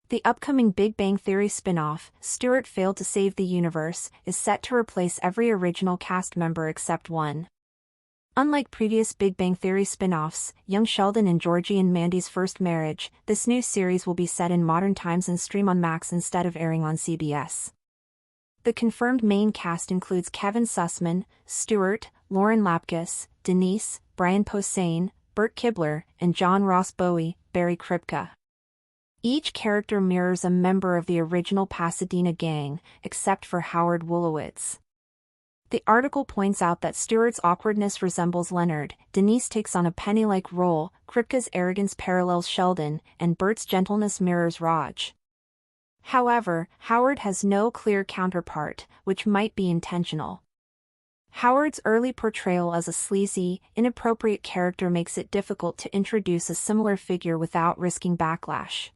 The upcoming Big Bang Theory spin-off, Stewart Failed to Save the Universe, is set to replace every original cast member except one. Unlike previous Big Bang Theory spin-offs, young Sheldon and Georgie and Mandy's first marriage, this new series will be set in modern times and stream on Max instead of airing on CBS. The confirmed main cast includes Kevin Sussman, Stewart, Lauren Lapkus, Denise, Brian Posehn, Bert Kibler, and John Ross Bowie, Barry Kripke. Each character mirrors a member of the original Pasadena gang, except for Howard Wolowitz. The article points out that Stewart's awkwardness resembles Leonard, Denise takes on a Penny-like role, Kripke's arrogance parallels Sheldon, and Bert's gentleness mirrors Raj. However, Howard has no clear counterpart, which might be intentional. Howard's early portrayal as a sleazy, inappropriate character makes it difficult to introduce a similar figure without risking backlash.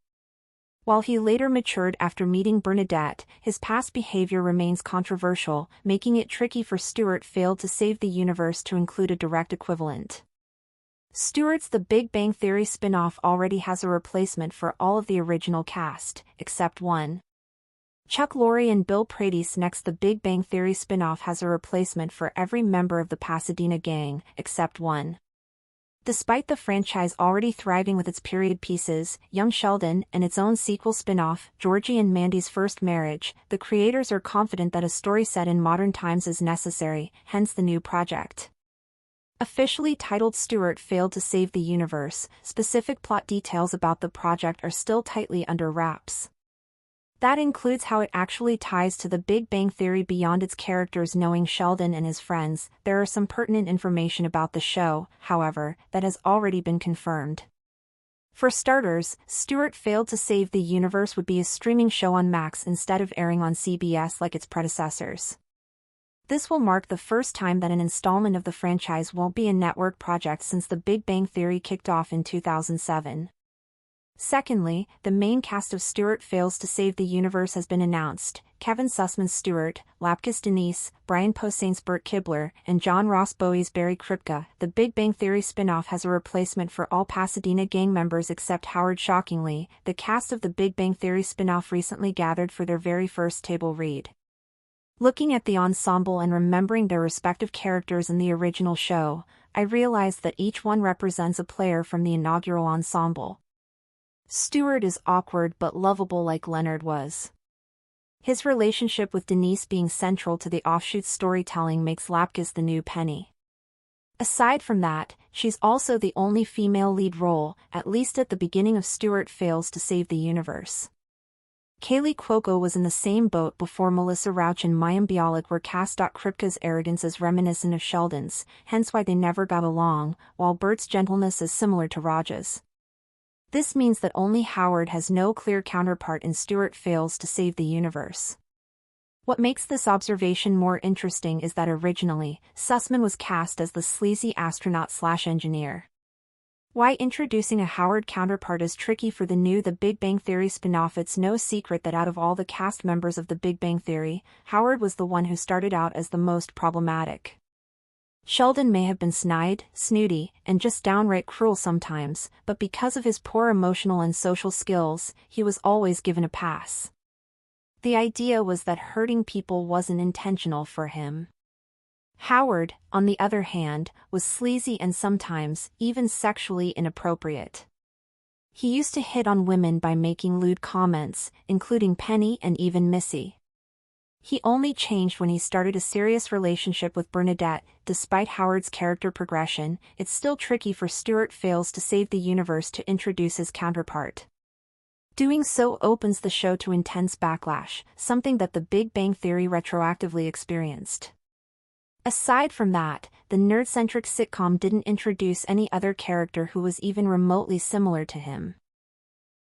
While he later matured after meeting Bernadette, his past behavior remains controversial, making it tricky for Stewart Failed to Save the Universe to include a direct equivalent. Stewart's The Big Bang Theory spin-off already has a replacement for all of the original cast, except one. Chuck Lorre and Bill Prade's next The Big Bang Theory spin-off has a replacement for every member of the Pasadena gang, except one. Despite the franchise already thriving with its period pieces, Young Sheldon, and its own sequel spin-off, Georgie and Mandy's First Marriage, the creators are confident that a story set in modern times is necessary, hence the new project. Officially titled Stewart Failed to Save the Universe, specific plot details about the project are still tightly under wraps. That includes how it actually ties to the Big Bang Theory beyond its characters. Knowing Sheldon and his friends, there are some pertinent information about the show, however, that has already been confirmed. For starters, Stewart Failed to Save the Universe would be a streaming show on Max instead of airing on CBS like its predecessors. This will mark the first time that an installment of the franchise won't be a network project since The Big Bang Theory kicked off in 2007. Secondly, the main cast of Stewart Fails to Save the Universe has been announced: Kevin Sussman's Stewart, Lapkus Denise, Brian Posehn's Bert Kibler, and John Ross Bowie's Barry Kripke. The Big Bang Theory spin-off has a replacement for all Pasadena gang members except Howard. Shockingly, the cast of the Big Bang Theory spin-off recently gathered for their very first table read. Looking at the ensemble and remembering their respective characters in the original show, I realized that each one represents a player from the inaugural ensemble. Stewart is awkward but lovable like Leonard was. His relationship with Denise being central to the offshoot storytelling makes Lapkus the new Penny. Aside from that, she's also the only female lead role, at least at the beginning of Stewart Fails to Save the Universe. Kaylee Cuoco was in the same boat before Melissa Rauch and Mayim Bialik were cast. Kripke's arrogance is reminiscent of Sheldon's, hence why they never got along, while Bert's gentleness is similar to Raj's. This means that only Howard has no clear counterpart in Stewart Fails to Save the Universe. What makes this observation more interesting is that originally, Sussman was cast as the sleazy astronaut/engineer. Why introducing a Howard counterpart is tricky for the new The Big Bang Theory spin-off. It's no secret that out of all the cast members of The Big Bang Theory, Howard was the one who started out as the most problematic. Sheldon may have been snide, snooty, and just downright cruel sometimes, but because of his poor emotional and social skills, he was always given a pass. The idea was that hurting people wasn't intentional for him. Howard, on the other hand, was sleazy and sometimes even sexually inappropriate. He used to hit on women by making lewd comments, including Penny and even Missy. He only changed when he started a serious relationship with Bernadette. Despite Howard's character progression, it's still tricky for Stewart Fails to Save the Universe to introduce his counterpart. Doing so opens the show to intense backlash, something that The Big Bang Theory retroactively experienced. Aside from that, the nerd-centric sitcom didn't introduce any other character who was even remotely similar to him.